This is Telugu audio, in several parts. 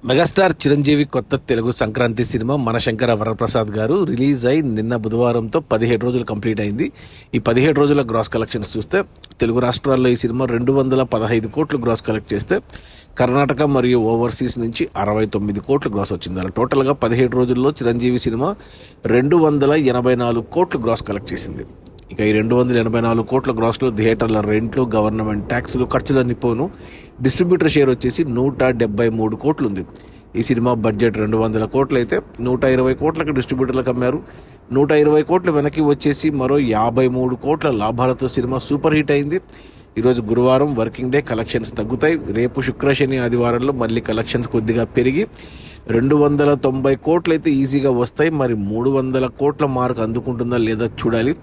మెగాస్టార్ చిరంజీవి కొత్త తెలుగు సంక్రాంతి సినిమా మనశంకర వరప్రసాద్ గారు రిలీజ్ అయి నిన్న బుధవారంతో 17 రోజులు కంప్లీట్ అయింది. ఈ 17 రోజుల గ్రాస్ కలెక్షన్స్ చూస్తే తెలుగు రాష్ట్రాల్లో ఈ సినిమా 215 కోట్లు గ్రాస్ కలెక్ట్ చేస్తే కర్ణాటక మరియు ఓవర్సీస్ నుంచి 69 కోట్లు గ్రాస్ వచ్చింది. అలా టోటల్గా 17 రోజుల్లో చిరంజీవి సినిమా 284 కోట్లు గ్రాస్ కలెక్ట్ చేసింది. ఇక ఈ 284 కోట్ల గ్రాస్లో థియేటర్ల రెంట్లు, గవర్నమెంట్ ట్యాక్సులు, ఖర్చులన్నీ పోను డిస్ట్రిబ్యూటర్ షేర్ వచ్చేసి 173 కోట్లు ఉంది. ఈ సినిమా బడ్జెట్ 200 కోట్లు అయితే 120 కోట్లకు డిస్ట్రిబ్యూటర్లకు అమ్మారు. 120 కోట్లు వెనక్కి వచ్చేసి మరో 53 కోట్ల లాభాలతో సినిమా సూపర్ హిట్ అయింది. ఈరోజు గురువారం వర్కింగ్ డే, కలెక్షన్స్ తగ్గుతాయి. రేపు శుక్ర, శని, ఆదివారంలో మళ్ళీ కలెక్షన్స్ కొద్దిగా పెరిగి 290 కోట్లు అయితే ఈజీగా వస్తాయి. మరి 300 కోట్ల మార్క్ అందుకుంటుందా లేదా చూడాలి.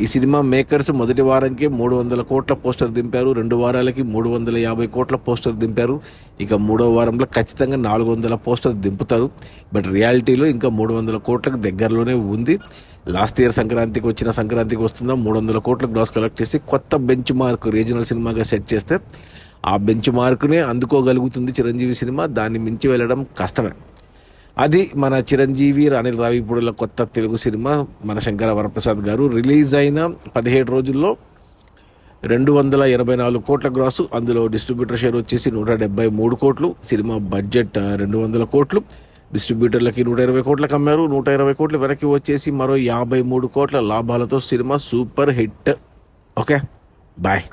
ఈ సినిమా మేకర్స్ మొదటి వారంకి 300 కోట్ల పోస్టర్ దింపారు, 2 వారాలకి 350 కోట్ల పోస్టర్ దింపారు. ఇక 3వ వారంలో ఖచ్చితంగా 400 పోస్టర్ దింపుతారు. బట్ రియాలిటీలో ఇంకా 300 కోట్లకు దగ్గరలోనే ఉంది. లాస్ట్ ఇయర్ సంక్రాంతికి వచ్చిన సంక్రాంతికి వస్తుందా 300 కోట్ల గ్రాస్ కలెక్ట్ చేసి కొత్త బెంచ్ మార్క్ రీజనల్ సినిమాగా సెట్ చేస్తే ఆ బెంచ్ మార్కునే అందుకోగలుగుతుంది చిరంజీవి సినిమా. దాన్ని మించి వెళ్ళడం కష్టమే. అది మన చిరంజీవి, అనిల్ రావిపూడిల కొత్త తెలుగు సినిమా మనశంకర వరప్రసాద్ గారు. రిలీజ్ అయిన 17 రోజుల్లో 284 కోట్ల గ్రాసు, అందులో డిస్ట్రిబ్యూటర్ షేర్ వచ్చేసి 173 కోట్లు. సినిమా బడ్జెట్ 200 కోట్లు, డిస్ట్రిబ్యూటర్లకి 120 కోట్లకు అమ్మారు. 120 కోట్లు వెనక్కి వచ్చేసి మరో 53 కోట్ల లాభాలతో cinema super hit. Okay, bye.